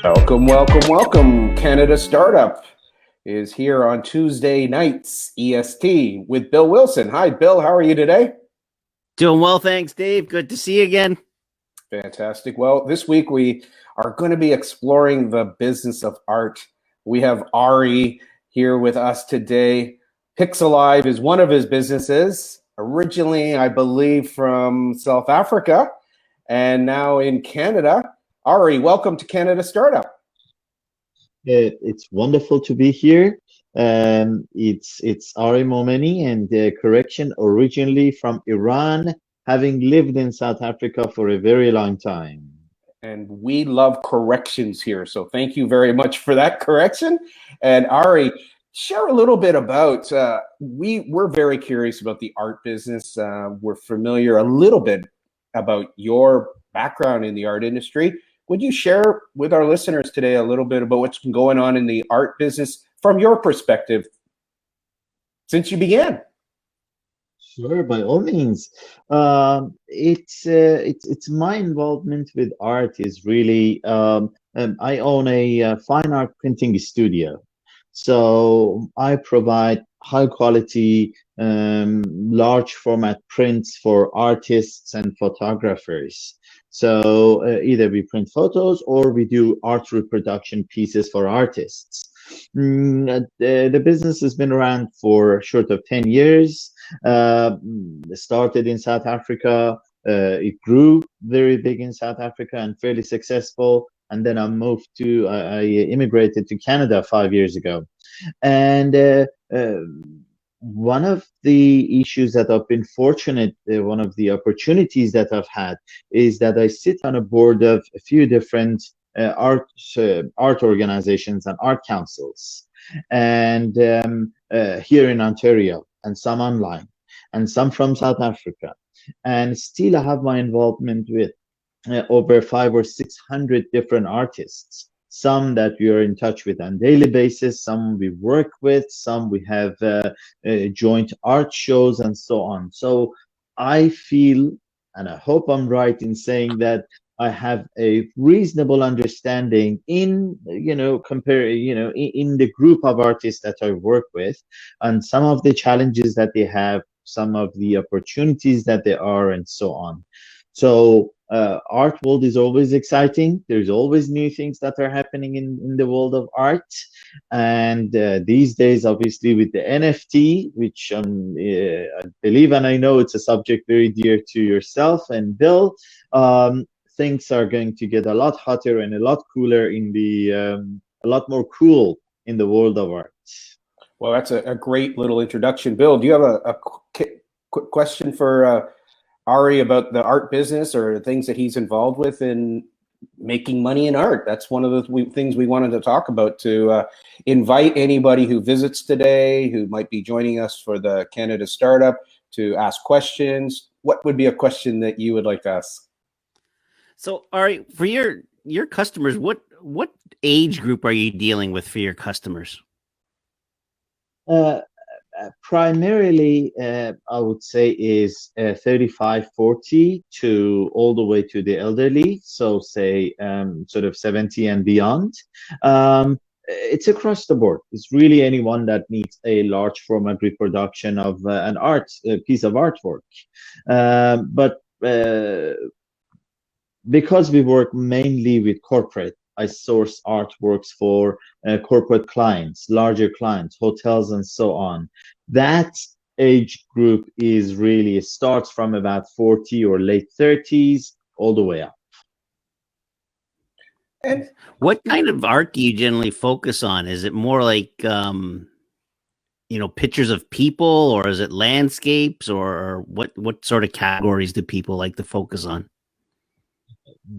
Welcome, welcome, welcome. Canada Startup is here on Tuesday nights, EST, with Bill Wilson. Hi, Bill. How are you today? Doing well, thanks, Dave. Good to see you again. Fantastic. Well, this week we are going to be exploring the business of art. We have Ari here with us today. Pixelive is one of his businesses, originally, I believe, from South Africa, and now in Canada. Ari, welcome to Canada Startup. It's wonderful to be here. It's Ari Momeni, and correction, originally from Iran, having lived in South Africa for a very long time. And we love corrections here, so thank you very much for that correction. And Ari, share a little bit about, we're very curious about the art business. We're familiar a little bit about your background in the art industry. Would you share with our listeners today a little bit about what's been going on in the art business from your perspective since you began? Sure, by all means. It's my involvement with art is really I own a fine art printing studio, so I provide high quality, large format prints for artists and photographers. So either we print photos or we do art reproduction pieces for artists. The business has been around for short of 10 years. Started in South Africa. It grew very big in South Africa and fairly successful. And then I immigrated to Canada 5 years ago. And one of the issues that I've been fortunate, one of the opportunities that I've had is that I sit on a board of a few different art organizations and art councils, and here in Ontario, and some online, and some from South Africa. And still I have my involvement with over 500 or 600 different artists. Some that we are in touch with on daily basis, some we work with, some we have joint art shows and so on. So I feel, and I hope I'm right in saying that I have a reasonable understanding in, in the group of artists that I work with, and some of the challenges that they have, some of the opportunities that there are, and so on. So art world is always exciting. There's always new things that are happening in the world of art. And these days, obviously, with the NFT, which I believe and I know it's a subject very dear to yourself and Bill, things are going to get a lot hotter and a lot cooler a lot more cool in the world of art. Well, that's a great little introduction. Bill, do you have a quick question for Ari about the art business or things that he's involved with in making money in art? That's one of the things we wanted to talk about, to invite anybody who visits today, who might be joining us for the Canada Startup, to ask questions. What would be a question that you would like to ask? So, Ari, for your customers, what age group are you dealing with for your customers? Primarily, I would say is 35, 40 to all the way to the elderly. So say sort of 70 and beyond. It's across the board. It's really anyone that needs a large format reproduction of a piece of artwork. But because we work mainly with corporate, I source artworks for corporate clients, larger clients, hotels, and so on. That age group starts from about 40 or late 30s all the way up. And what kind of art do you generally focus on? Is it more like, pictures of people, or is it landscapes, or what sort of categories do people like to focus on?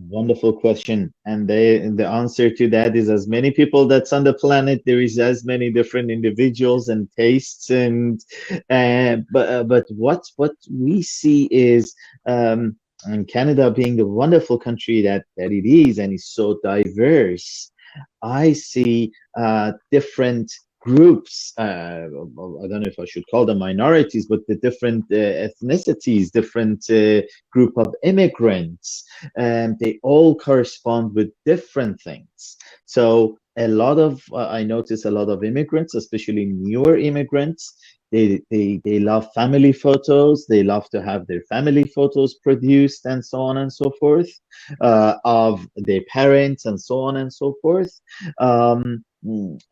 Wonderful question. And the answer to that is, as many people that's on the planet, there is as many different individuals and tastes. But what we see is, and Canada being the wonderful country that it is and is so diverse, I see different groups, I don't know if I should call them minorities, but the different ethnicities, different group of immigrants, and they all correspond with different things. So a lot of I notice a lot of immigrants, especially newer immigrants, they love family photos. They love to have their family photos produced and so on and so forth, of their parents and so on and so forth.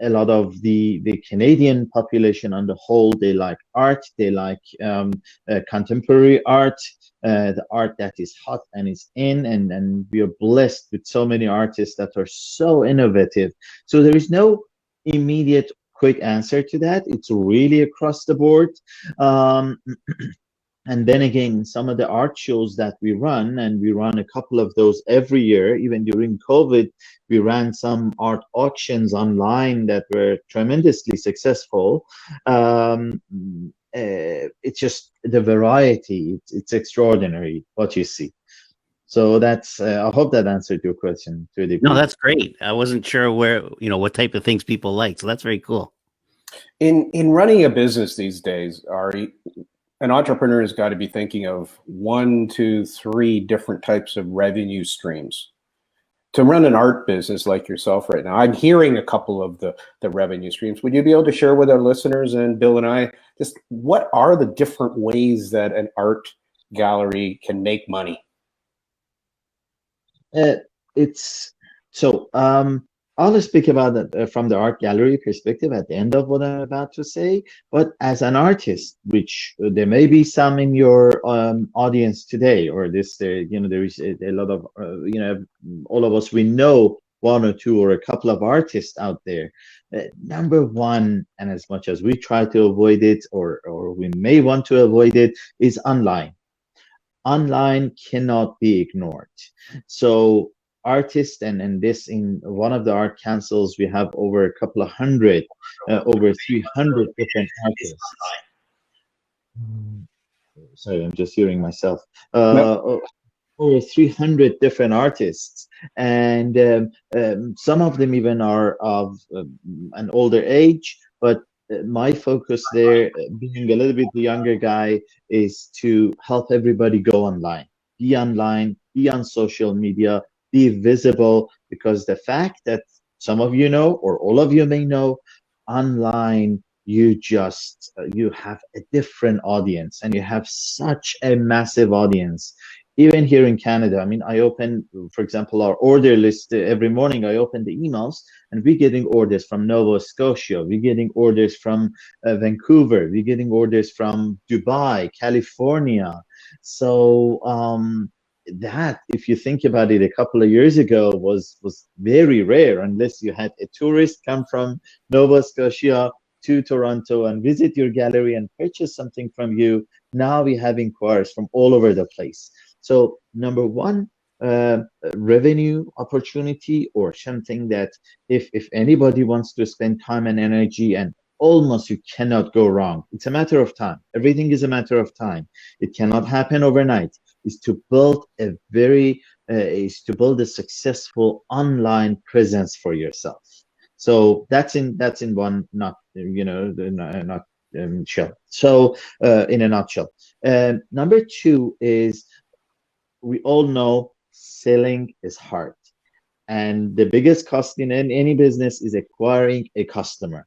A lot of the Canadian population on the whole, they like art. They like contemporary art, the art that is hot and is in, and we are blessed with so many artists that are so innovative. So there is no immediate quick answer to that. It's really across the board. Um, and then again, some of the art shows that we run, and we run a couple of those every year. Even during COVID, we ran some art auctions online that were tremendously successful. It's just the variety. It's extraordinary what you see. So that's, I hope that answered your question to a degree. No, that's great. I wasn't sure where, what type of things people like. So that's very cool. In running a business these days, Ari, an entrepreneur has got to be thinking of 1, 2, 3 different types of revenue streams. To run an art business like yourself right now, I'm hearing a couple of the revenue streams. Would you be able to share with our listeners and Bill and I just what are the different ways that an art gallery can make money? It's so I'll speak about that from the art gallery perspective at the end of what I'm about to say. But as an artist, which there may be some in your audience today, or this, there is a lot of, all of us, we know 1 or 2 or a couple of artists out there. Number one, and as much as we try to avoid it, or we may want to avoid it, is online. Online cannot be ignored. So artists, and this, in one of the art councils, we have over a couple of hundred, over 300 different artists. Sorry, I'm just hearing myself. Over 300 different artists, and some of them even are of an older age, but my focus there, being a little bit the younger guy, is to help everybody go online, be on social media, be visible, because the fact that some of you know, or all of you may know, online you just you have a different audience, and you have such a massive audience. Even here in Canada, I mean, I open, for example, our order list every morning. I open the emails, and we're getting orders from Nova Scotia. We're getting orders from Vancouver. We're getting orders from Dubai, California. So that, if you think about it, a couple of years ago was very rare, unless you had a tourist come from Nova Scotia to Toronto and visit your gallery and purchase something from you. Now we have inquiries from all over the place. So number one, revenue opportunity, or something that if anybody wants to spend time and energy, and almost you cannot go wrong. It's a matter of time. Everything is a matter of time. It cannot happen overnight. Is to build a successful online presence for yourself. So that's in one, not shell. So in a nutshell. Number two is, we all know selling is hard, and the biggest cost in any business is acquiring a customer.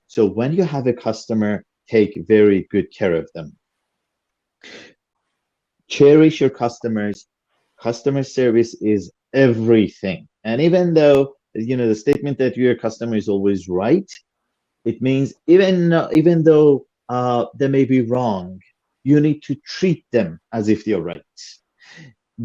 So when you have a customer, take very good care of them. Cherish your customers. Customer service is everything. And even though, the statement that your customer is always right, it means even though they may be wrong, you need to treat them as if they're right.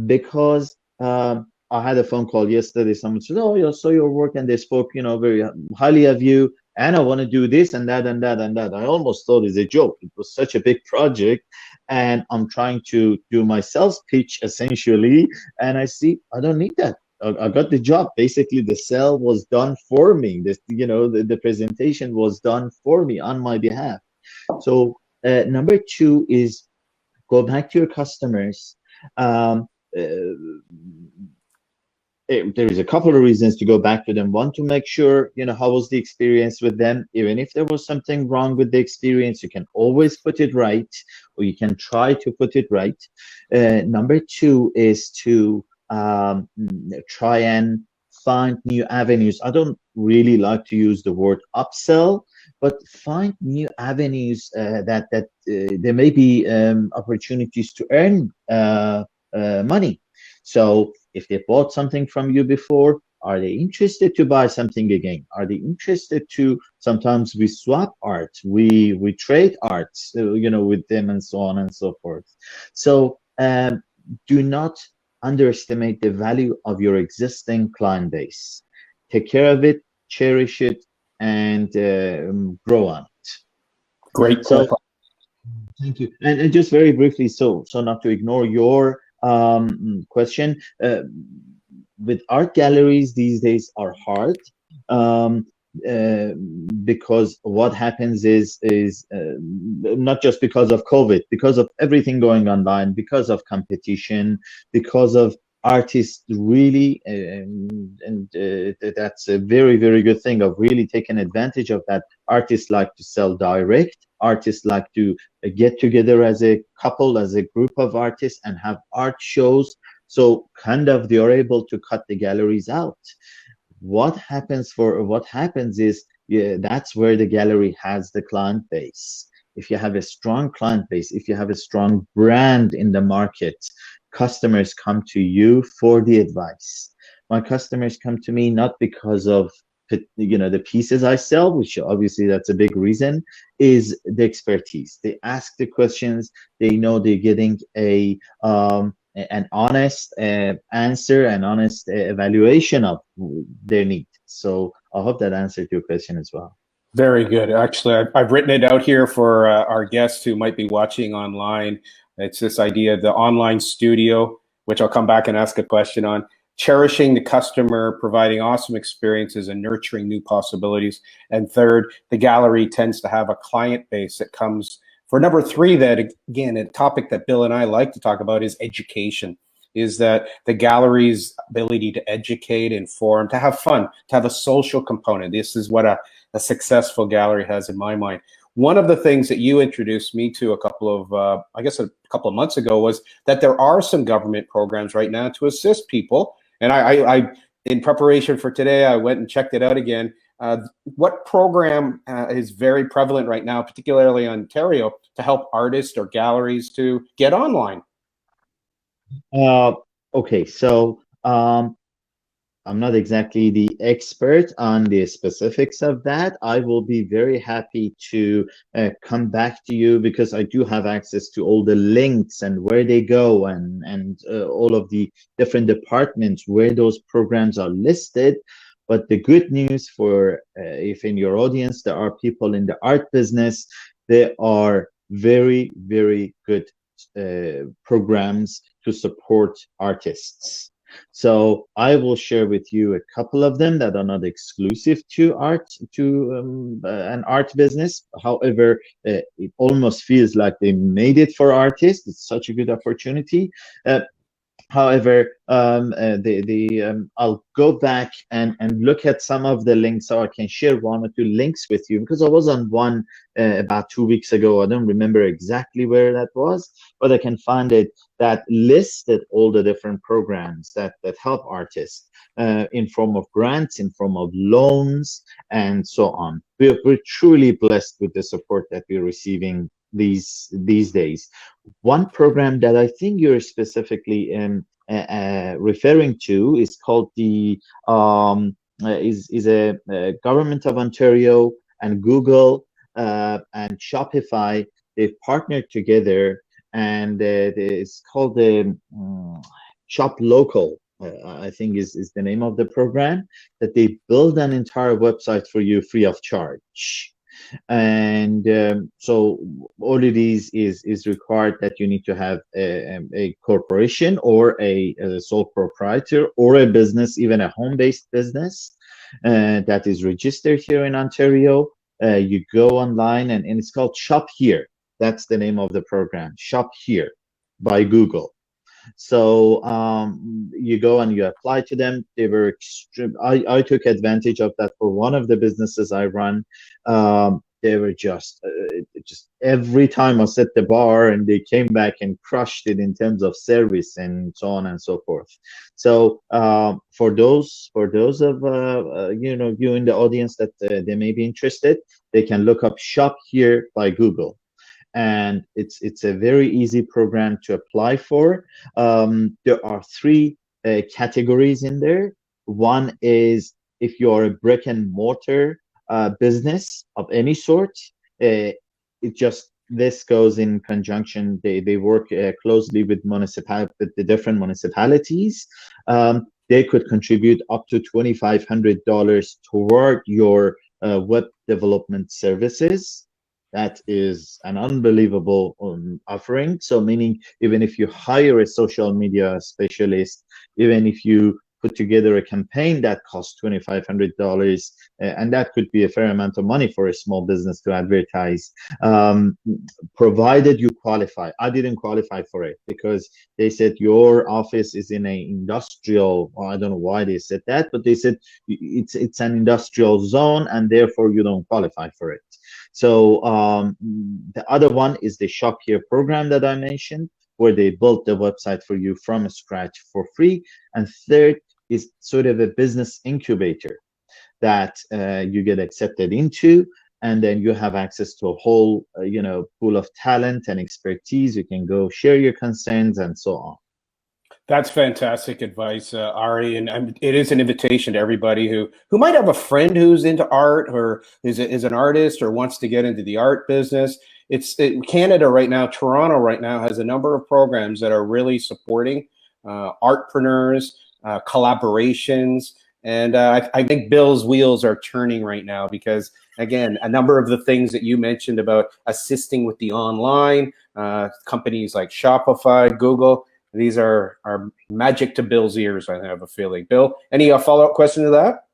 Because I had a phone call yesterday. Someone said, "Oh, I saw your work, and they spoke, very highly of you, and I want to do this and that and that and that." I almost thought it's a joke. It was such a big project, and I'm trying to do my sales pitch essentially, and I see I don't need that. I got the job. Basically, the sale was done for me. The presentation was done for me on my behalf. So number two is, go back to your customers. there is a couple of reasons to go back to them. One, to make sure, how was the experience with them? Even if there was something wrong with the experience, you can always put it right, or you can try to put it right. Number two is to try and find new avenues. I don't really like to use the word upsell, but find new avenues that there may be opportunities to earn money. So if they bought something from you before, are they interested to buy something again? Are they interested to, sometimes we swap art, we trade art, with them, and so on and so forth. So do not underestimate the value of your existing client base. Take care of it, cherish it, and grow on it. Great. So thank you. And just very briefly, so not to ignore your question, with art galleries these days are hard, because what happens is not just because of COVID, because of everything going online, because of competition, because of artists really, and that's a very, very good thing of really taking advantage of that. Artists like to sell direct. Artists like to get together as a couple, as a group of artists, and have art shows. So kind of they are able to cut the galleries out. What happens is, that's where the gallery has the client base. If you have a strong client base, if you have a strong brand in the market, customers come to you for the advice. My customers come to me not because of the pieces I sell, which obviously that's a big reason, is the expertise. They ask the questions. They know they're getting an honest answer, an honest evaluation of their need. So I hope that answered your question as well. Very good. Actually, I've written it out here for our guests who might be watching online. It's this idea of the online studio, which I'll come back and ask a question on. Cherishing the customer, providing awesome experiences, and nurturing new possibilities. And third, the gallery tends to have a client base that comes. For number three, that again, a topic that Bill and I like to talk about is education. Is that the gallery's ability to educate, inform, to have fun, to have a social component. This is what a successful gallery has in my mind. One of the things that you introduced me to a couple of months ago was that there are some government programs right now to assist people. And I in preparation for today, I went and checked it out again. What program is very prevalent right now, particularly in Ontario, to help artists or galleries to get online? Okay, so I'm not exactly the expert on the specifics of that. I will be very happy to come back to you, because I do have access to all the links and where they go, and all of the different departments where those programs are listed. But the good news for if in your audience there are people in the art business, there are very, very good programs to support artists. So I will share with you a couple of them that are not exclusive to an art business. However, it almost feels like they made it for artists. It's such a good opportunity. However, I'll go back and look at some of the links, so I can share one or two links with you, because I was on one about 2 weeks ago. I don't remember exactly where that was, but I can find it, that listed all the different programs that help artists in form of grants, in form of loans, and so on. We're truly blessed with the support that we're receiving these days. One program that I think you're specifically referring to is called the is a Government of Ontario and Google and Shopify. They've partnered together, and it's called the Shop Local. I think is the name of the program, that they build an entire website for you free of charge. And so all it is required that you need to have a corporation or a sole proprietor or a business, even a home-based business that is registered here in Ontario. You go online, and it's called Shop Here. That's the name of the program, Shop Here by Google. So you go and you apply to them. They were extreme. I took advantage of that for one of the businesses I run. They were just every time I set the bar, and they came back and crushed it in terms of service and so on and so forth. So for those of you in the audience that they may be interested, they can look up Shop Here by Google, and it's a very easy program to apply for. There are three categories in there. One is if you're a brick and mortar business of any sort. It just this goes in conjunction. They work closely with with the different municipalities. They could contribute up to $2,500 toward your web development services. That is an unbelievable offering. So meaning even if you hire a social media specialist, even if you put together a campaign that costs $2,500, and that could be a fair amount of money for a small business to advertise, provided you qualify. I didn't qualify for it because they said your office is in a industrial, well, I don't know why they said that, but they said it's an industrial zone and therefore you don't qualify for it. So the other one is the Shop Here program that I mentioned, where they built the website for you from scratch for free. And third is sort of a business incubator that you get accepted into, and then you have access to a whole pool of talent and expertise. You can go share your concerns and so on. That's fantastic advice, Ari, and it is an invitation to everybody who might have a friend who's into art or is an artist or wants to get into the art business. Canada right now, Toronto right now has a number of programs that are really supporting artpreneurs, collaborations, and I think Bill's wheels are turning right now because, again, a number of the things that you mentioned about assisting with the online companies like Shopify, Google. These are magic to Bill's ears, I have a feeling. Bill, any follow-up question to that?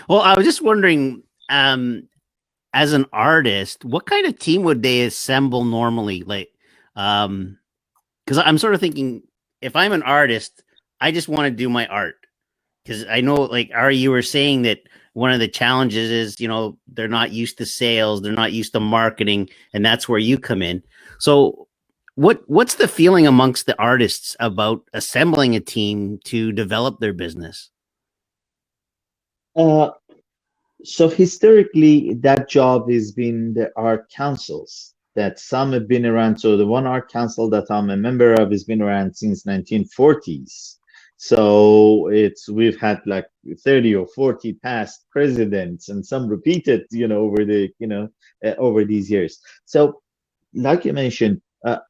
Well, I was just wondering, as an artist, what kind of team would they assemble normally? Like, because I'm sort of thinking, if I'm an artist, I just want to do my art. Because I know, like, Ari, you were saying that one of the challenges is, they're not used to sales, they're not used to marketing, and that's where you come in. So what's the feeling amongst the artists about assembling a team to develop their business? So historically, that job has been the art councils, that some have been around. So the one art council that I'm a member of has been around since 1940s. So we've had like 30 or 40 past presidents and some repeated, over these years. So like you mentioned,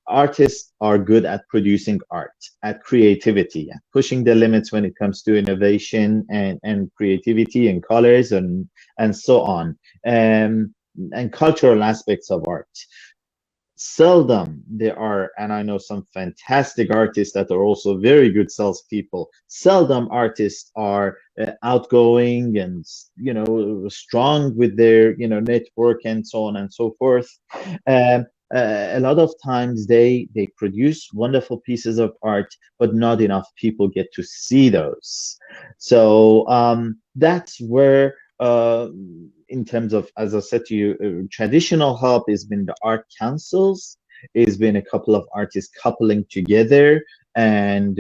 artists are good at producing art, at creativity, at pushing the limits when it comes to innovation and creativity and colors and so on, and cultural aspects of art. Seldom there are, and I know some fantastic artists that are also very good salespeople. Seldom artists are outgoing and strong with their network and so on and so forth. A lot of times they produce wonderful pieces of art, but not enough people get to see those. So that's where in terms of, as I said to you, traditional help has been the art councils. It's been a couple of artists coupling together and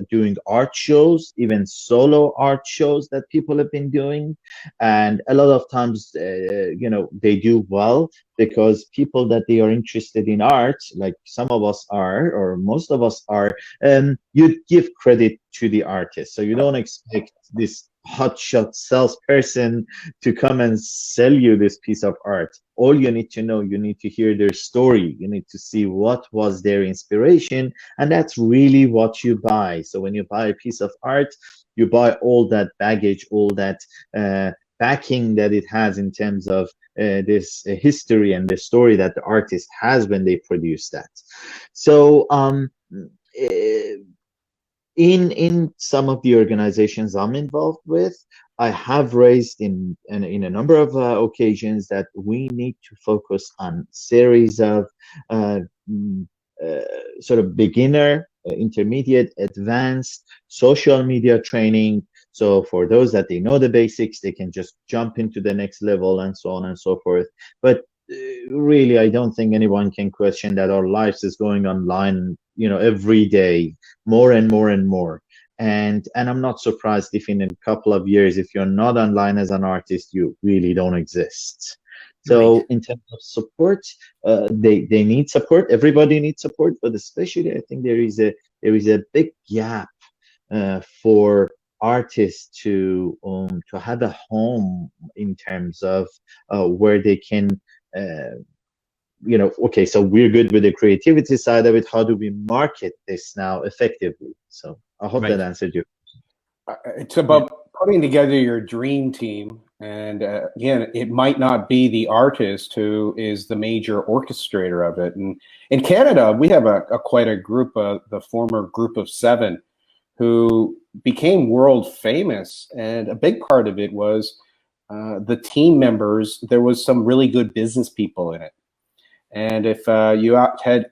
doing art shows, even solo art shows that people have been doing. And a lot of times, they do well because people that they are interested in art, like some of us are, or most of us are, you give credit to the artist. So you don't expect this hotshot salesperson to come and sell you this piece of art. All you need to know, you need to hear their story. You need to see what was their inspiration, and that's really what you buy. So when you buy a piece of art, you buy all that baggage, all that backing that it has in terms of this history and the story that the artist has when they produce that. So in some of the organizations I'm involved with, I have raised in a number of occasions that we need to focus on series of sort of beginner intermediate, advanced, social media training. So for those that they know the basics, they can just jump into the next level and so on and so forth. But really, I don't think anyone can question that our lives is going online, every day, more and more and more. And I'm not surprised if in a couple of years, if you're not online as an artist, you really don't exist. So Right. in terms of support, they need support. Everybody needs support, but especially I think there is a big gap for artists to have a home in terms of where they can uh, okay, so we're good with the creativity side of it. How do we market this now effectively? So I hope that Right. answered you. It's about putting together your dream team. And again, it might not be the artist who is the major orchestrator of it. And in Canada, we have quite a group, the former Group of Seven, who became world famous. And a big part of it was the team members. There was some really good business people in it. And if you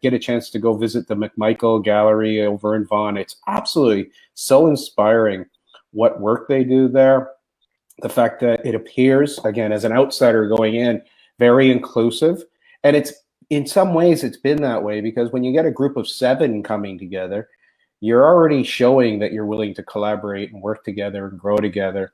get a chance to go visit the McMichael Gallery over in Vaughan, it's absolutely so inspiring what work they do there. The fact that it appears, again, as an outsider going in, very inclusive. And it's in some ways it's been that way because when you get a group of seven coming together, you're already showing that you're willing to collaborate and work together and grow together.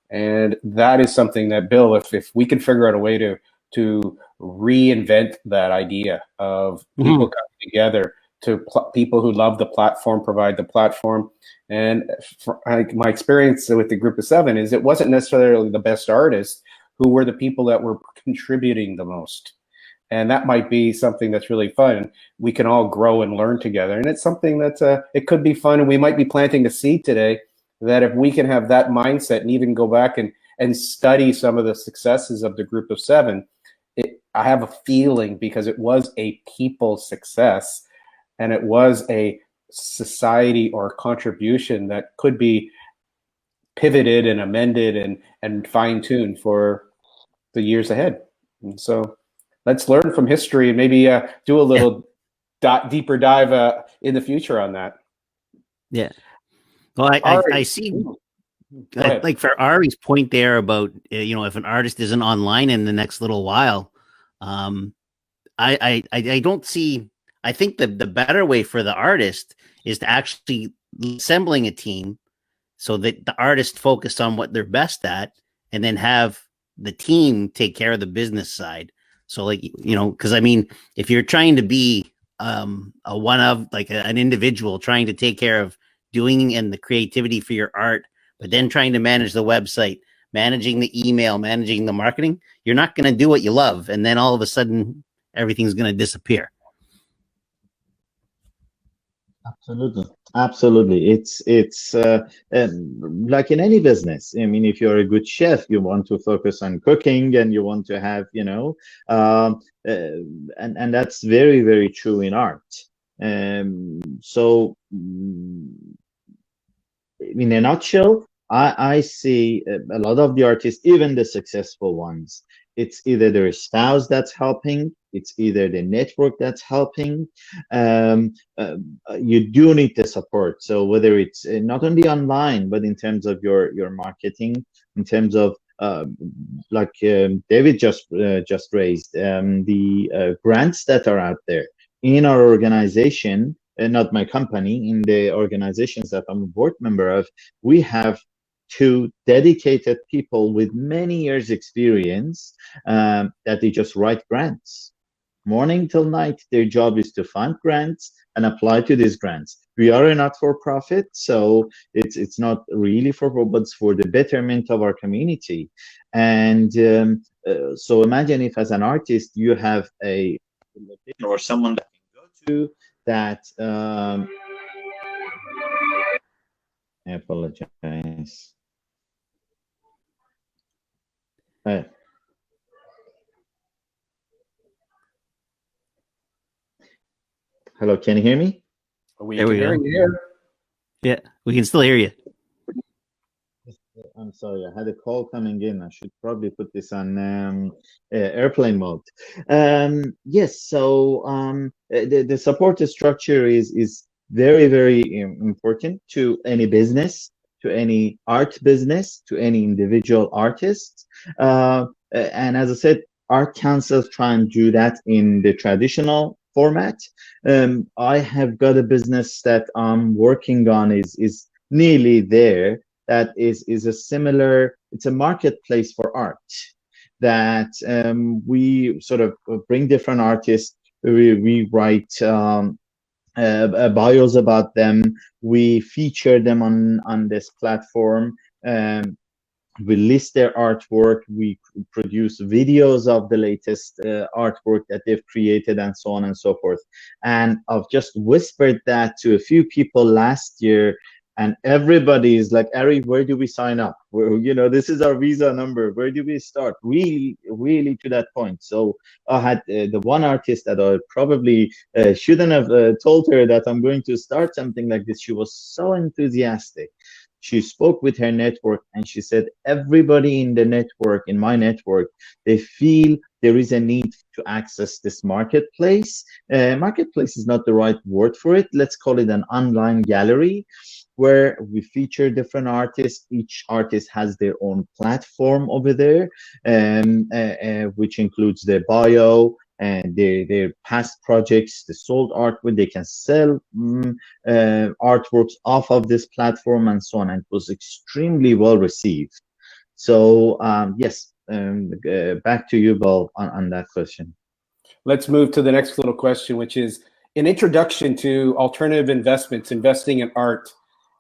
And that is something that, Bill, if we can figure out a way to reinvent that idea of people coming together, to people who love the platform, provide the platform. And my experience with the Group of Seven is it wasn't necessarily the best artists who were the people that were contributing the most. And that might be something that's really fun. We can all grow and learn together. And it's something that it could be fun. And we might be planting a seed today that if we can have that mindset and even go back and study some of the successes of the Group of Seven, I have a feeling because it was a people success and it was a society or contribution that could be pivoted and amended and fine-tuned for the years ahead. And so let's learn from history and maybe do a little deeper dive in the future on that. Yeah. Well, I see, like for Ari's point there about, if an artist isn't online in the next little while, I don't see, I think the better way for the artist is to actually assembling a team so that the artist focus on what they're best at and then have the team take care of the business side. So like, because I mean, if you're trying to be a one of like an individual trying to take care of doing and the creativity for your art, but then trying to manage the website, managing the email, managing the marketing, you're not going to do what you love. And then all of a sudden everything's going to disappear. Absolutely. It's like in any business. I mean, if you're a good chef, you want to focus on cooking and you want to have, and that's very, very true in art. So in a nutshell, I see a lot of the artists, even the successful ones, it's either their spouse that's helping, it's either the network that's helping. You do need the support. So whether it's not only online, but in terms of your marketing, in terms of like David just raised, the grants that are out there in our organization, not my company, in the organizations that I'm a board member of, we have two dedicated people with many years experience that they just write grants. Morning till night, their job is to find grants and apply to these grants. We are a not-for-profit, so it's not really but it's for the betterment of our community. And so imagine if as an artist, you have a or someone that can go to that I apologize. Hello, can you hear me? We can hear you here. Yeah, we can still hear you. I'm sorry, I had a call coming in. I should probably put this on airplane mode. Yes, so the support structure is very, very important to any business, to any art business, to any individual artist. And as I said, art councils try and do that in the traditional format. I have got a business that I'm working on is nearly there. That is a similar. It's a marketplace for art that we sort of bring different artists. We write bios about them. We feature them on this platform. Um, we list their artwork. We produce videos of the latest artwork that they've created, and so on and so forth. And I've just whispered that to a few people last year, and everybody is like, Ari, where do we sign up? This is our visa number. Where do we start? Really, really to that point. So I had the one artist that I probably shouldn't have told her that I'm going to start something like this. She was so enthusiastic. She spoke with her network, and she said, everybody in the network, in my network, they feel there is a need to access this marketplace. Marketplace is not the right word for it. Let's call it an online gallery where we feature different artists. Each artist has their own platform over there, which includes their bio and their past projects, the sold artwork. They can sell artworks off of this platform and so on. And it was extremely well received. So yes, back to you, Paul, on that question. Let's move to the next little question, which is an introduction to alternative investments, investing in art.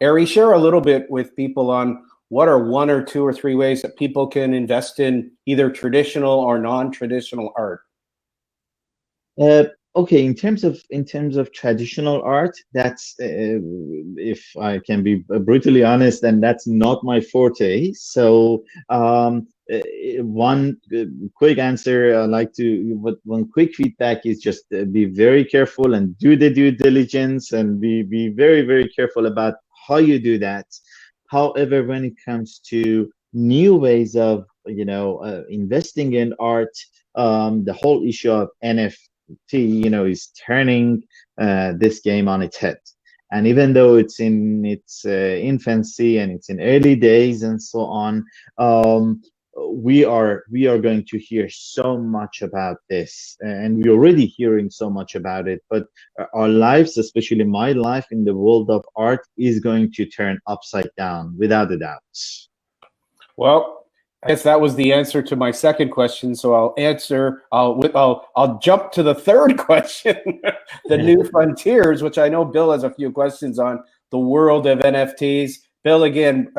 Ari, share a little bit with people on what are 1 or 2 or 3 ways that people can invest in either traditional or non-traditional art. Okay, in terms of traditional art, that's if I can be brutally honest, and that's not my forte. So one quick answer I like to, one quick feedback is just be very careful and do the due diligence, and be very, very careful about how you do that. However, when it comes to new ways of investing in art, the whole issue of NFT, is turning this game on its head. And even though it's in its infancy and it's in early days and so on, we are going to hear so much about this, and we're already hearing so much about it. But our lives, especially my life in the world of art, is going to turn upside down without a doubt. Well, I guess that was the answer to my second question. So I'll jump to the third question, the new frontiers, which I know Bill has a few questions on the world of NFTs. Bill, again,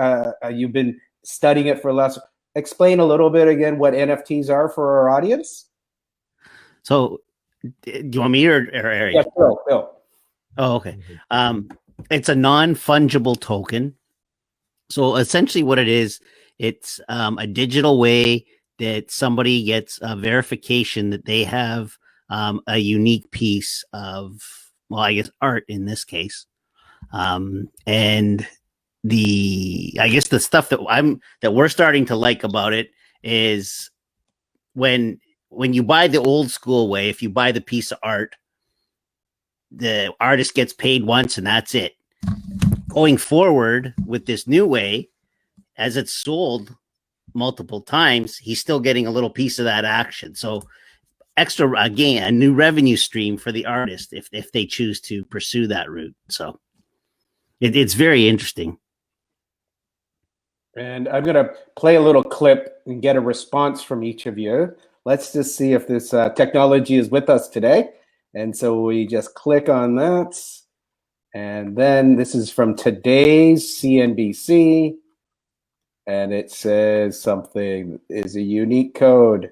you've been studying it for less. Explain a little bit again what NFTs are for our audience. So, do you want me or Ari? Yes, Bill. Oh, okay. It's a non-fungible token. So essentially what it is, it's a digital way that somebody gets a verification that they have a unique piece of, well, I guess art in this case. And I guess the stuff that we're starting to like about it is when you buy the old school way, if you buy the piece of art, the artist gets paid once and that's it. Going forward with this new way, as it's sold multiple times, he's still getting a little piece of that action. So extra, again, a new revenue stream for the artist if they choose to pursue that route. So it's very interesting. And I'm going to play a little clip and get a response from each of you. Let's just see if this technology is with us today. And so we just click on that. And then this is from today's CNBC. And it says something is a unique code.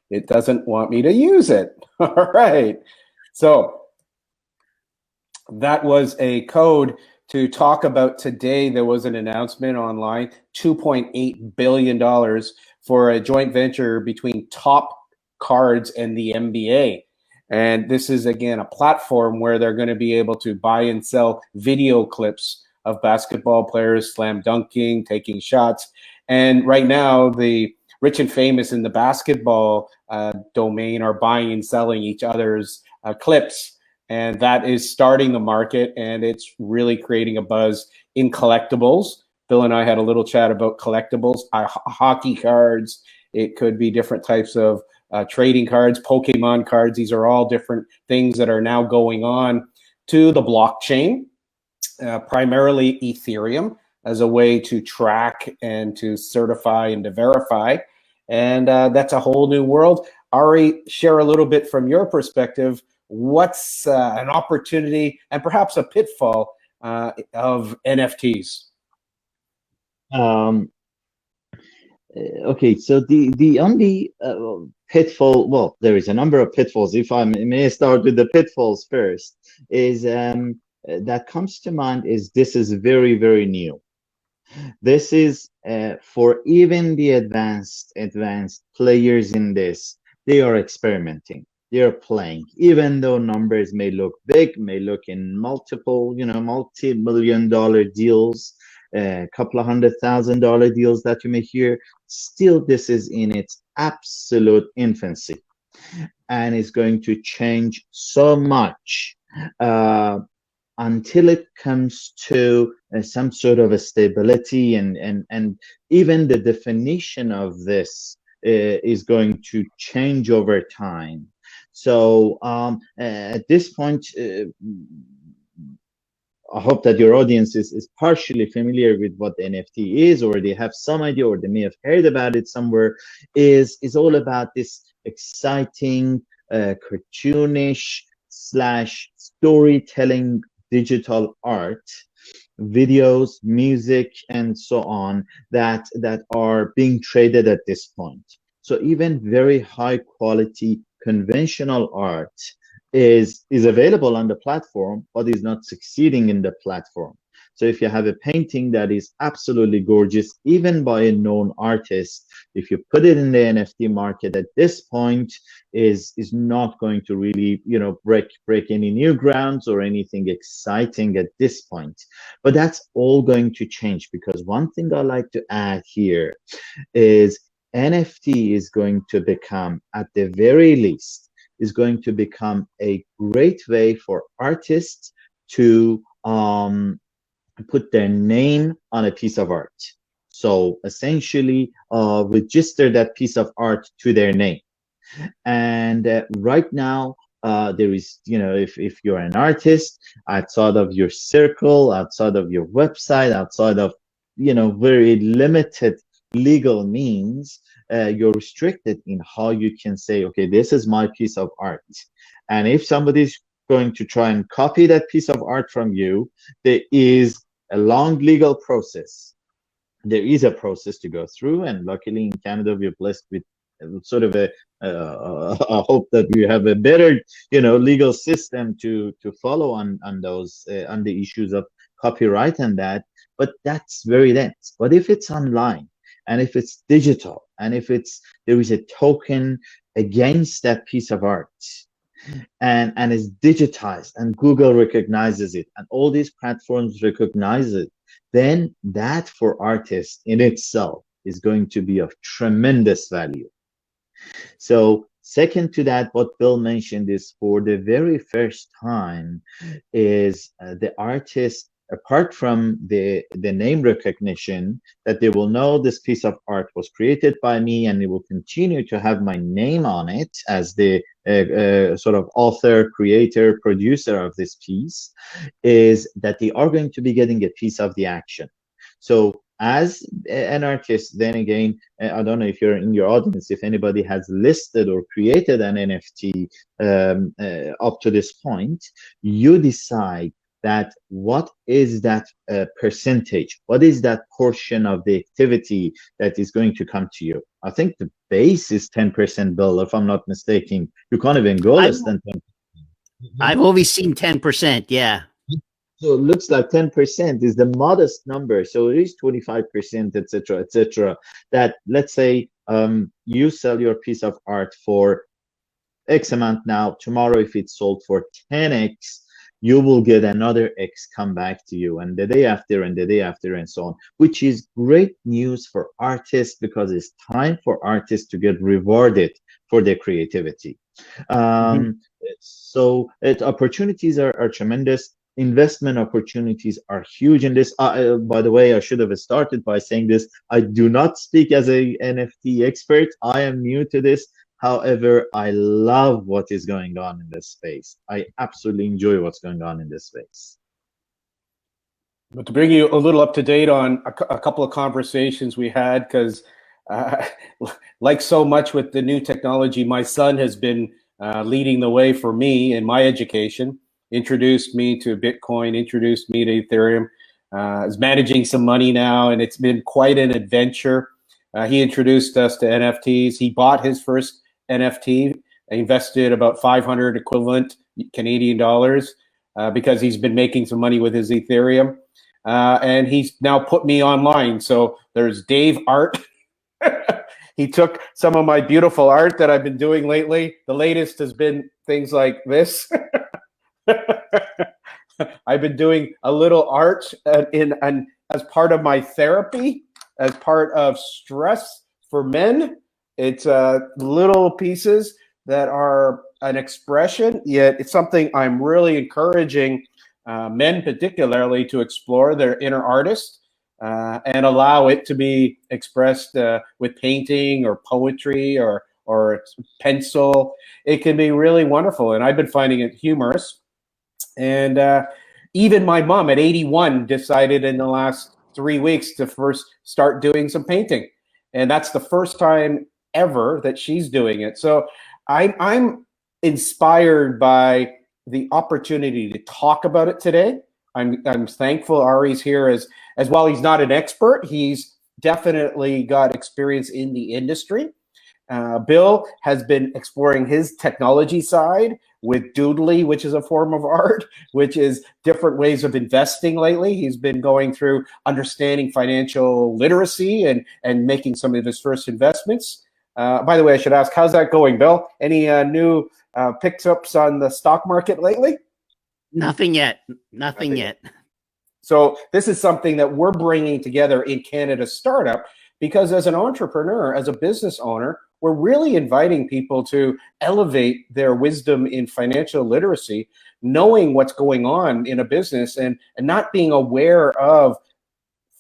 It doesn't want me to use it. All right. So that was a code to talk about today. There was an announcement online, $2.8 billion for a joint venture between Top Cards and the NBA. And this is, again, a platform where they're going to be able to buy and sell video clips of basketball players slam dunking, taking shots. And right now, the rich and famous in the basketball domain are buying and selling each other's clips and that is starting the market, and it's really creating a buzz in collectibles. Bill and I had a little chat about collectibles, hockey cards. It could be different types of trading cards, Pokemon cards. These are all different things that are now going on to the blockchain, primarily Ethereum, as a way to track and to certify and to verify. And that's a whole new world. Ari, share a little bit from your perspective. What's an opportunity and perhaps a pitfall of NFTs? Okay, so the only pitfall, well, there is a number of pitfalls. If I may start with the pitfalls first, is that comes to mind is this is very, very new. This is for even the advanced players in this, they are experimenting. They are playing, even though numbers may look big, may look in multiple, multi-million-dollar deals, a couple of $100,000 deals that you may hear. Still, this is in its absolute infancy, and it's going to change so much until it comes to some sort of a stability, and even the definition of this is going to change over time. So at this point, I hope that your audience is partially familiar with what the NFT is, or they have some idea, or they may have heard about it somewhere. Is all about this exciting, cartoonish / storytelling digital art, videos, music, and so on that are being traded at this point. So even very high quality conventional art is available on the platform, but is not succeeding in the platform. So if you have a painting that is absolutely gorgeous, even by a known artist, if you put it in the NFT market at this point, is not going to really, break any new grounds or anything exciting at this point. But that's all going to change, because one thing I like to add here is NFT is going to become, at the very least, is going to become a great way for artists to put their name on a piece of art. So essentially, register that piece of art to their name. And right now, there is, if you're an artist, outside of your circle, outside of your website, outside of, very limited legal means, you're restricted in how you can say, okay, this is my piece of art. And if somebody's going to try and copy that piece of art from you, there is a long legal process. There is a process to go through, and luckily in Canada we're blessed with sort of a I hope that we have a better, legal system to follow on those on the issues of copyright and that. But that's very dense. But if it's online, and if it's digital, and if there is a token against that piece of art, and is digitized, and Google recognizes it, and all these platforms recognize it, then that for artists in itself is going to be of tremendous value. So second to that, what Bill mentioned is, for the very first time, is the artist, apart from the name recognition, that they will know this piece of art was created by me, and it will continue to have my name on it as the sort of author, creator, producer of this piece, is that they are going to be getting a piece of the action. So as an artist, then again, I don't know if you're in your audience, if anybody has listed or created an NFT up to this point, you decide that what is that percentage, what is that portion of the activity that is going to come to you. I think the base is 10%, Bill, if I'm not mistaken. You can't even go less than 10%. I've always seen 10%, yeah. So it looks like 10% is the modest number. So it is 25%, etc., etc. That, let's say you sell your piece of art for X amount now. Tomorrow, if it's sold for 10x, you will get another X come back to you, and the day after, and the day after, and so on, which is great news for artists, because it's time for artists to get rewarded for their creativity. Um, so opportunities are tremendous. Investment opportunities are huge in this. By the way, I should have started by saying this. I do not speak as a NFT expert. I am new to this. However, I love what is going on in this space. I absolutely enjoy what's going on in this space. But to bring you a little up to date on a couple of conversations we had, because like so much with the new technology, my son has been leading the way for me in my education, introduced me to Bitcoin, introduced me to Ethereum, is managing some money now, and it's been quite an adventure. He introduced us to NFTs. He bought his first NFT, invested about 500 equivalent Canadian dollars because he's been making some money with his Ethereum. And he's now put me online. So there's Dave Art. He took some of my beautiful art that I've been doing lately. The latest has been things like this. I've been doing a little art as part of my therapy, as part of stress for men. It's little pieces that are an expression, yet it's something I'm really encouraging men particularly to explore their inner artist and allow it to be expressed with painting or poetry or pencil. It can be really wonderful, and I've been finding it humorous. And even my mom at 81 decided in the last 3 weeks to first start doing some painting, and that's the first time ever that she's doing it. So I'm inspired by the opportunity to talk about it today. I'm thankful Ari's here as while he's not an expert, he's definitely got experience in the industry. Bill has been exploring his technology side with Doodly, which is a form of art, which is different ways of investing lately. He's been going through understanding financial literacy and making some of his first investments. By the way, I should ask, how's that going, Bill? Any new pickups on the stock market lately? Nothing yet. Nothing yet. So this is something that we're bringing together in Canada Startup, because as an entrepreneur, as a business owner, we're really inviting people to elevate their wisdom in financial literacy, knowing what's going on in a business and not being aware of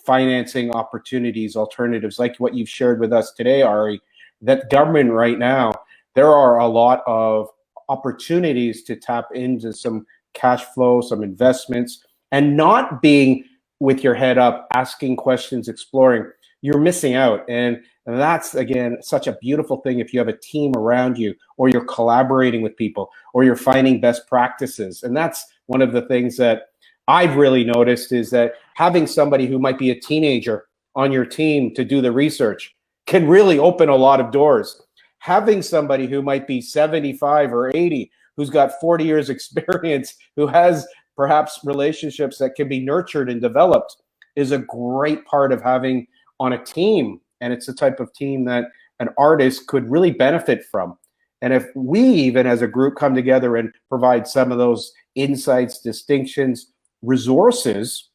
financing opportunities, alternatives like what you've shared with us today, Ari, that government right now, there are a lot of opportunities to tap into some cash flow, some investments, and not being with your head up, asking questions, exploring. You're missing out. And that's, again, such a beautiful thing if you have a team around you, or you're collaborating with people, or you're finding best practices. And that's one of the things that I've really noticed, is that having somebody who might be a teenager on your team to do the research can really open a lot of doors. Having somebody who might be 75 or 80, who's got 40 years experience, who has perhaps relationships that can be nurtured and developed, is a great part of having on a team. And it's the type of team that an artist could really benefit from. And if we even as a group come together and provide some of those insights, distinctions, resources,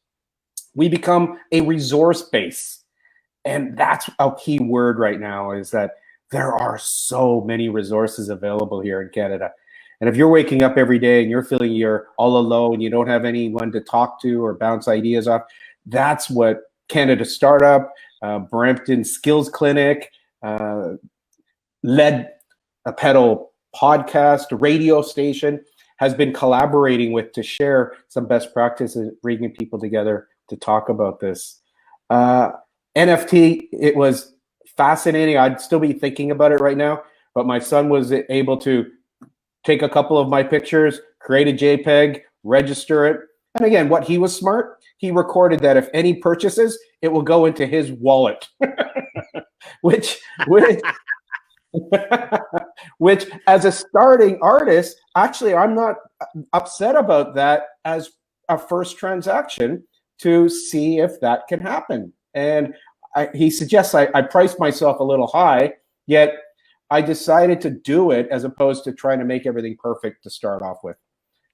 we become a resource base. And that's a key word right now, is that there are so many resources available here in Canada. And if you're waking up every day and you're feeling you're all alone, you don't have anyone to talk to or bounce ideas off, that's what Canada Startup, Brampton Skills Clinic, Lead a Pedal podcast, radio station, has been collaborating with to share some best practices, bringing people together to talk about this. NFT, it was fascinating. I'd still be thinking about it right now, but my son was able to take a couple of my pictures, create a JPEG, register it. And again, what he was smart, he recorded that if any purchases, it will go into his wallet, which as a starting artist, actually, I'm not upset about that as a first transaction to see if that can happen. And he suggests I priced myself a little high, yet I decided to do it as opposed to trying to make everything perfect to start off with.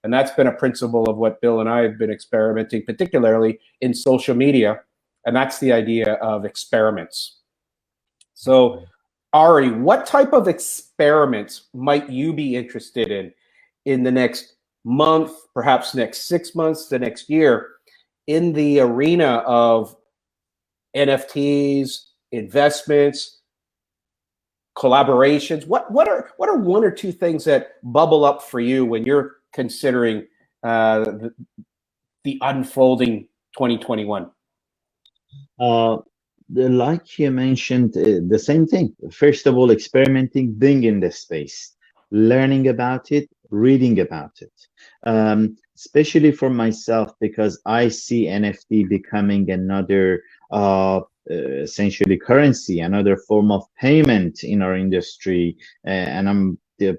And that's been a principle of what Bill and I have been experimenting, particularly in social media. And that's the idea of experiments. So Ari, what type of experiments might you be interested in the next month, perhaps next 6 months, the next year, in the arena of NFTs, investments, collaborations? What are one or two things that bubble up for you when you're considering the unfolding 2021? Like you mentioned, the same thing. First of all, experimenting, being in the space, learning about it, reading about it. Especially for myself, because I see NFT becoming another essentially currency, another form of payment in our industry. And I'm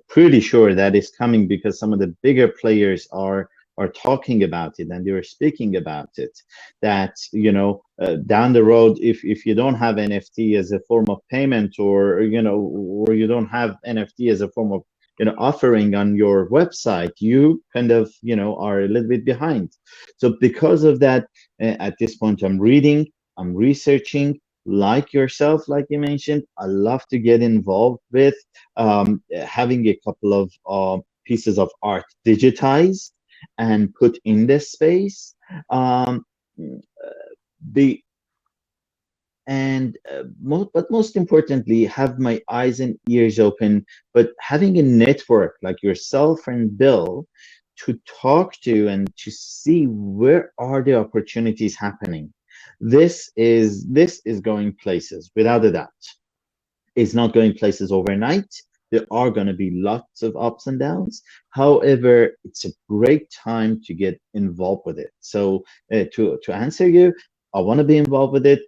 pretty sure that is coming because some of the bigger players are talking about it and they're speaking about it, that down the road, if you don't have NFT as a form of payment, or you don't have NFT as a form of offering on your website, you kind of are a little bit behind. So because of that, at this point, I'm reading, I'm researching. Like yourself, like you mentioned, I love to get involved with having a couple of pieces of art digitized and put in this space. The but most importantly, have my eyes and ears open, but having a network like yourself and Bill to talk to and to see where are the opportunities happening. This is going places without a doubt. It's not going places overnight. There are going to be lots of ups and downs. However, it's a great time to get involved with it. So to answer you, I want to be involved with it.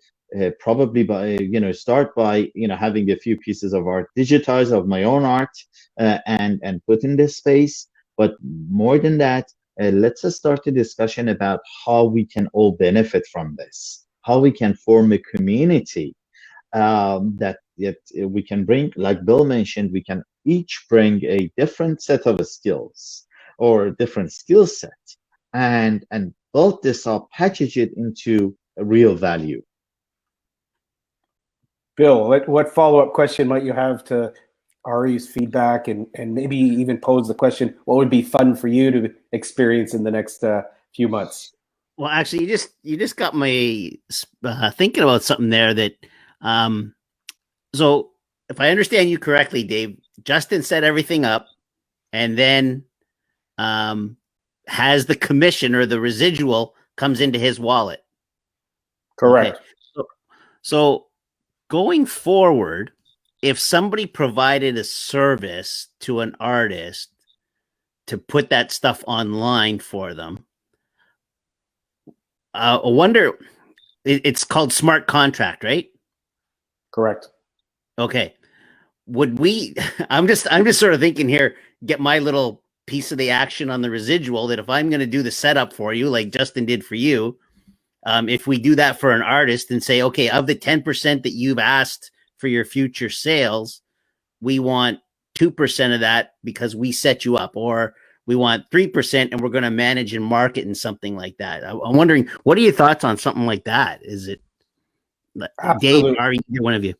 Probably by start by having a few pieces of art digitized of my own art and put in this space. But more than that, let's start a discussion about how we can all benefit from this, how we can form a community that we can bring, like Bill mentioned, we can each bring a different set of skills or a different skill set and build this up, package it into a real value. Bill, what follow-up question might you have to Ari's feedback, and maybe even pose the question, what would be fun for you to experience in the next few months? Well, actually, you just got me thinking about something there. That so if I understand you correctly, Dave, Justin set everything up, and then has the commission or the residual comes into his wallet. Correct. Okay. So going forward, if somebody provided a service to an artist to put that stuff online for them, I wonder, it's called smart contract, right? Correct. Okay. Would we, I'm just sort of thinking here, get my little piece of the action on the residual, that if I'm going to do the setup for you, like Justin did for you, if we do that for an artist and say, okay, of the 10% that you've asked for your future sales, we want 2% of that because we set you up, or we want 3% and we're going to manage and market and something like that. I'm wondering, what are your thoughts on something like that? Is it Absolutely. Dave, are either one of you?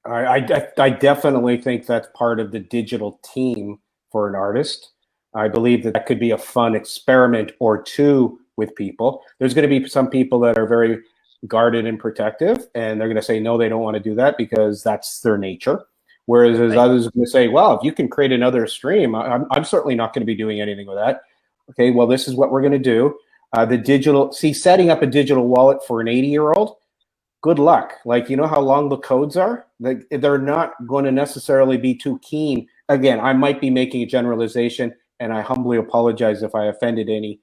I definitely think that's part of the digital team for an artist. I believe that could be a fun experiment or two with people. There's going to be some people that are very guarded and protective, and they're going to say, no, they don't want to do that because that's their nature. Whereas there's others going to say, well, if you can create another stream, I'm certainly not going to be doing anything with that. Okay, well, this is what we're going to do. Setting up a digital wallet for an 80-year-old, good luck. Like, you know how long the codes are? They're not going to necessarily be too keen. Again, I might be making a generalization, and I humbly apologize if I offended any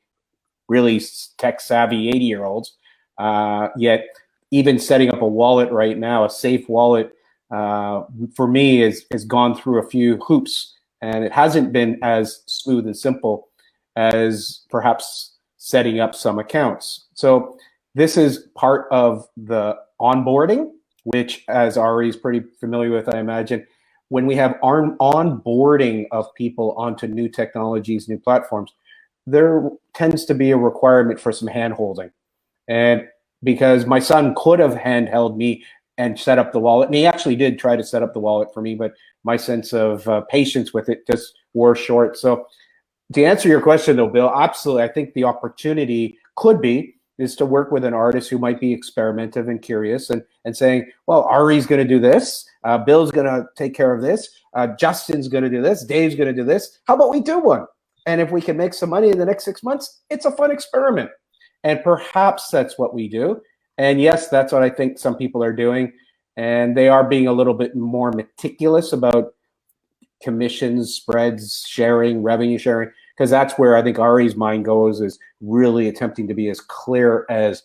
really tech-savvy 80-year-olds. Yet, even setting up a wallet right now, a safe wallet, for me, has gone through a few hoops, and it hasn't been as smooth and simple as perhaps setting up some accounts. So this is part of the onboarding, which, as Ari is pretty familiar with, I imagine, when we have onboarding of people onto new technologies, new platforms, there tends to be a requirement for some hand-holding. And because my son could have handheld me and set up the wallet. And he actually did try to set up the wallet for me, but my sense of patience with it just wore short. So to answer your question though, Bill, absolutely. I think the opportunity could be is to work with an artist who might be experimentative and curious and saying, well, Ari's going to do this. Bill's going to take care of this. Justin's going to do this. Dave's going to do this. How about we do one? And if we can make some money in the next 6 months, it's a fun experiment. And perhaps that's what we do. And yes, that's what I think some people are doing. And they are being a little bit more meticulous about commissions, spreads, sharing, revenue sharing, because that's where I think Ari's mind goes, is really attempting to be as clear as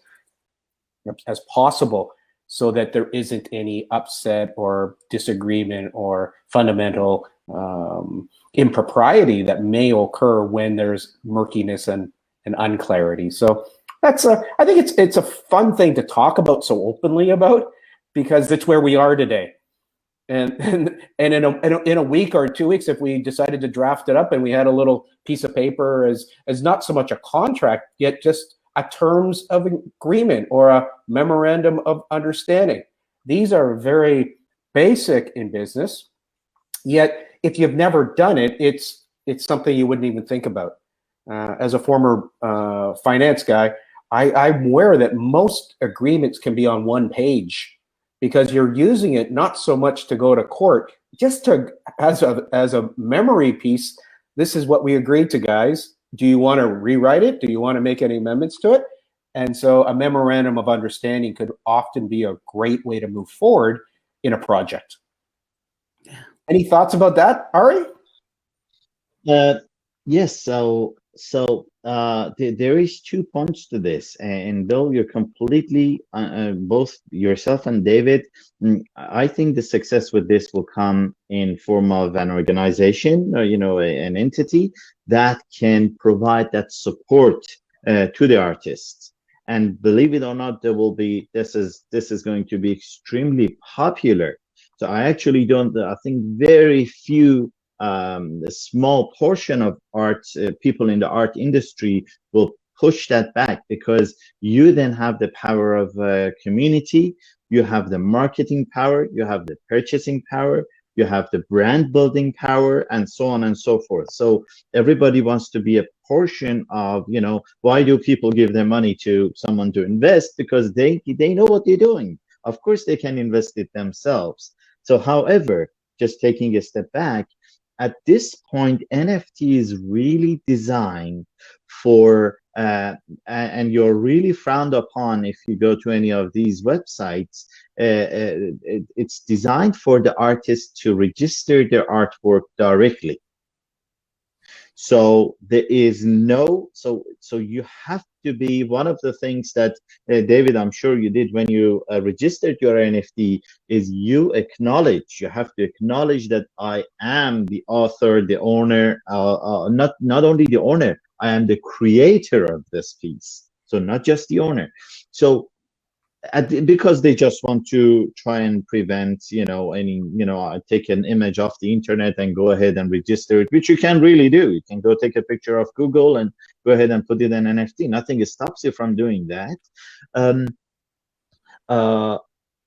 possible so that there isn't any upset or disagreement or fundamental impropriety that may occur when there's murkiness and unclarity. So that's I think it's a fun thing to talk about so openly about, because it's where we are today. And in a week or 2 weeks, if we decided to draft it up and we had a little piece of paper as not so much a contract, yet just a terms of agreement or a memorandum of understanding. These are very basic in business, yet if you've never done it, it's something you wouldn't even think about. As a former finance guy, I'm aware that most agreements can be on one page, because you're using it not so much to go to court, just to as a memory piece. This is what we agreed to, guys. Do you want to rewrite it? Do you want to make any amendments to it? And so a memorandum of understanding could often be a great way to move forward in a project. Yeah. Any thoughts about that, Ari? Yes. There is 2 points to this, and Bill, you're completely both yourself and David. I think the success with this will come in form of an organization, or an entity that can provide that support to the artists. And believe it or not, there will be this is going to be extremely popular. So I think very few. A small portion of art people in the art industry will push that back, because you then have the power of community, you have the marketing power, you have the purchasing power, you have the brand building power, and so on and so forth. So everybody wants to be a portion of, why do people give their money to someone to invest? Because they know what they're doing. Of course they can invest it themselves. So however, just taking a step back, at this point, NFT is really designed for, and you're really frowned upon if you go to any of these websites. It's designed for the artist to register their artwork directly. So there is no, so you have to be, one of the things that David, I'm sure you did when you registered your NFT, is you have to acknowledge that I am the author, the owner, not only the owner, I am the creator of this piece. So not just the owner. So because they just want to try and prevent, take an image off the internet and go ahead and register it, which you can really do. You can go take a picture of Google and go ahead and put it in NFT. Nothing stops you from doing that.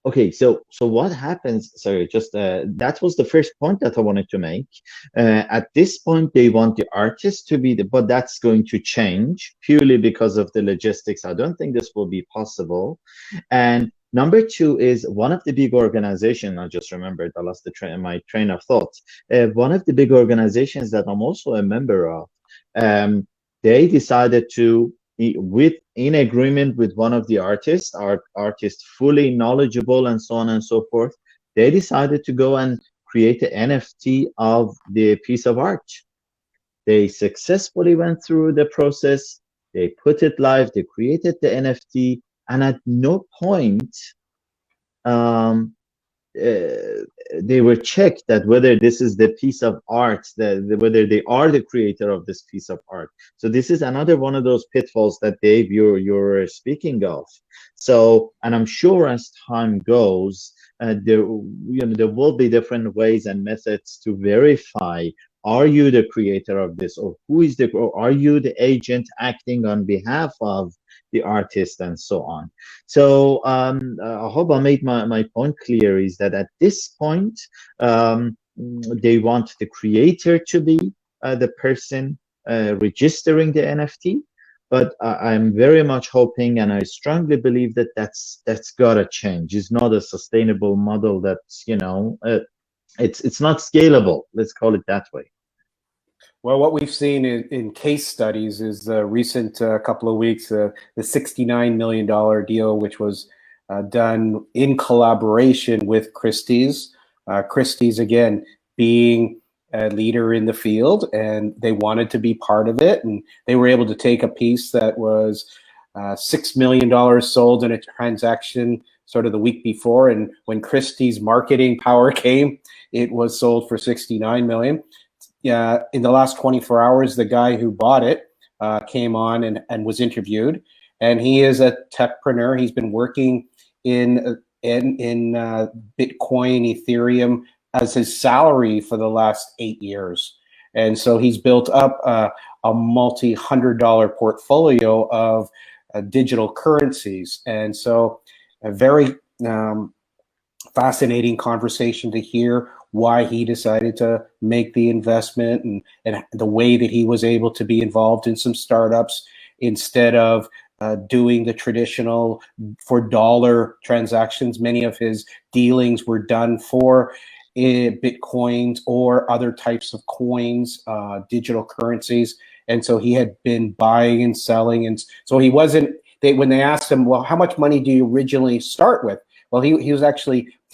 Okay, so what happens? Sorry, just that was the first point that I wanted to make. At this point, they want the artist to be but that's going to change purely because of the logistics. I don't think this will be possible. And number 2 is one of the big organizations. I just remembered, I lost my train of thought. One of the big organizations that I'm also a member of, they decided to, in agreement with one of the artists, artist fully knowledgeable and so on and so forth, they decided to go and create an NFT of the piece of art. They successfully went through the process, they put it live, they created the NFT, and at no point they were checked that whether this is the piece of art, whether they are the creator of this piece of art. So this is another one of those pitfalls that Dave, you're speaking of. So, and I'm sure as time goes, there will be different ways and methods to verify, are you the creator of this, or are you the agent acting on behalf of the artist, and so on. So I hope I made my point clear, is that at this point, they want the creator to be the person registering the NFT. But I'm very much hoping, and I strongly believe that that's gotta change. It's not a sustainable model. That's, you know, it's not scalable. Let's call it that way. Well, what we've seen in case studies is the recent couple of weeks, the $69 million deal, which was done in collaboration with Christie's. Christie's, again, being a leader in the field, and they wanted to be part of it. And they were able to take a piece that was $6 million sold in a transaction sort of the week before. And when Christie's marketing power came, it was sold for $69 million. In the last 24 hours, the guy who bought it came on and was interviewed, and he is a techpreneur. He's been working in Bitcoin, Ethereum as his salary for the last 8 years, and so he's built up a multi-$100 portfolio of digital currencies. And so, a very fascinating conversation to hear why he decided to make the investment, and the way that he was able to be involved in some startups instead of doing the traditional for dollar transactions. Many of his dealings were done for Bitcoins or other types of coins, digital currencies. And so he had been buying and selling. And so he wasn't, when they asked him, well, how much money do you originally start with? Well, he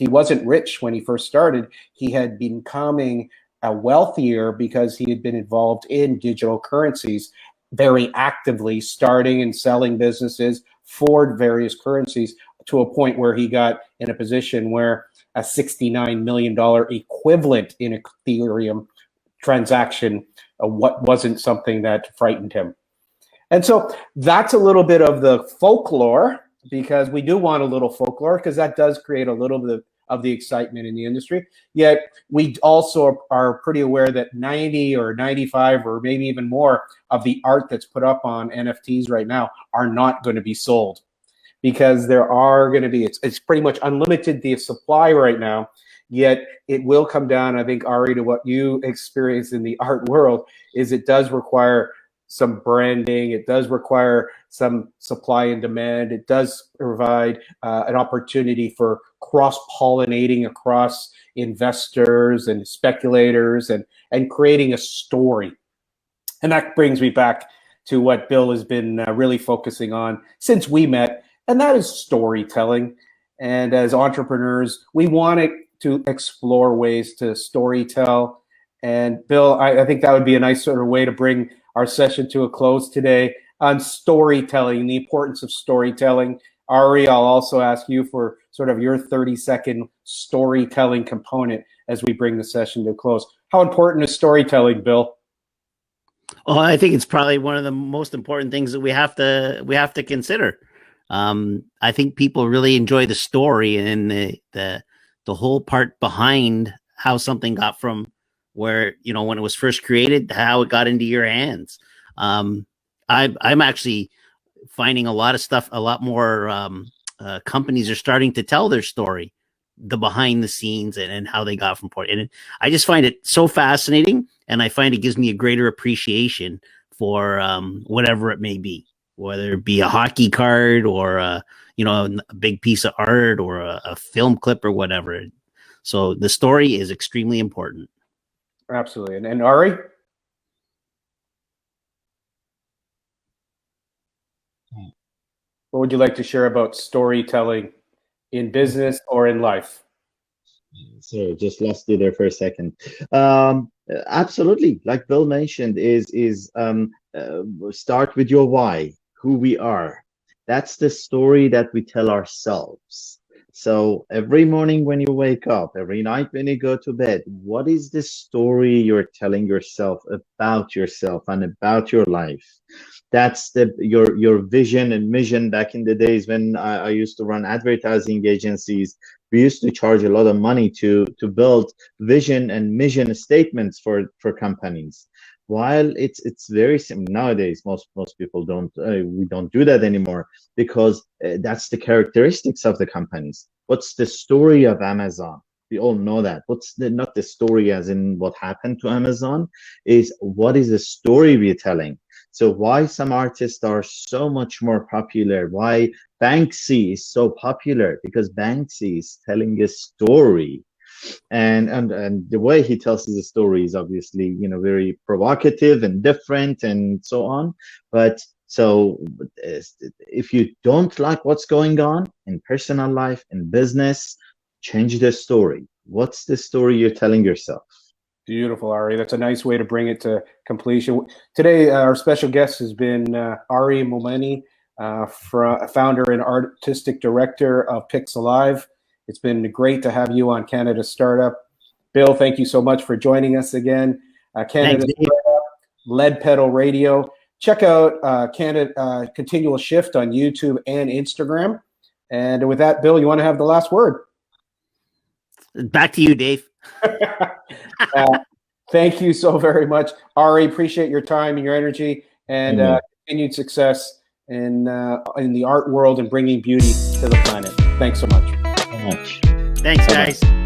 wasn't rich when he first started. He had been becoming wealthier because he had been involved in digital currencies very actively, starting and selling businesses for various currencies, to a point where he got in a position where a $69 million equivalent in Ethereum transaction what wasn't something that frightened him. And so that's a little bit of the folklore, because we do want a little folklore, because that does create a little bit of the excitement in the industry. Yet we also are pretty aware that 90 or 95 or maybe even more of the art that's put up on NFTs right now are not going to be sold, because there are going to be, it's pretty much unlimited, the supply right now. Yet it will come down, I think, Ari, to what you experience in the art world, is it does require some branding. It does require some supply and demand. It does provide an opportunity for cross-pollinating across investors and speculators, and creating a story. And that brings me back to what Bill has been really focusing on since we met, and that is storytelling. And as entrepreneurs, we want to explore ways to storytell. And Bill, I think that would be a nice sort of way to bring our session to a close today on storytelling, the importance of storytelling. Ari, I'll also ask you for sort of your 30-second storytelling component as we bring the session to a close. How important is storytelling, Bill? Oh, I think it's probably one of the most important things that we have to consider. I think people really enjoy the story and the whole part behind how something got from where, when it was first created, how it got into your hands. I'm actually finding a lot of stuff, a lot more companies are starting to tell their story, the behind the scenes and how they got from point. And I just find it so fascinating, and I find it gives me a greater appreciation for whatever it may be, whether it be a hockey card or a big piece of art or a film clip or whatever. So the story is extremely important. Absolutely. And Ari? What would you like to share about storytelling in business or in life? Sorry, just lost you there for a second. Absolutely, like Bill mentioned, is start with your why, who we are. That's the story that we tell ourselves. So every morning when you wake up, every night when you go to bed, what is the story you're telling yourself about yourself and about your life? That's your vision and mission. Back in the days when I used to run advertising agencies, we used to charge a lot of money to build vision and mission statements for companies. while it's very simple nowadays, most people don't we don't do that anymore because that's the characteristics of the companies. What's the story of Amazon? We all know that. What's the not the story as in what happened to Amazon, is what is the story we're telling. So why some artists are so much more popular, why Banksy is so popular, because Banksy is telling a story, and the way he tells his story is obviously, you know, very provocative and different and so on. But so if you don't like what's going on in personal life, in business, change the story. What's the story you're telling yourself? Beautiful, Ari. That's a nice way to bring it to completion. Today, our special guest has been Ari Momeni, founder and artistic director of Pix Alive. It's been great to have you on Canada Startup. Bill, thank you so much for joining us again. Canada Startup, Lead Pedal Radio. Check out Canada Continual Shift on YouTube and Instagram. And with that, Bill, you want to have the last word? Back to you, Dave. Thank you so very much, Ari. Appreciate your time and your energy, and continued success in the art world and bringing beauty to the planet. Thanks so much. Thanks, guys.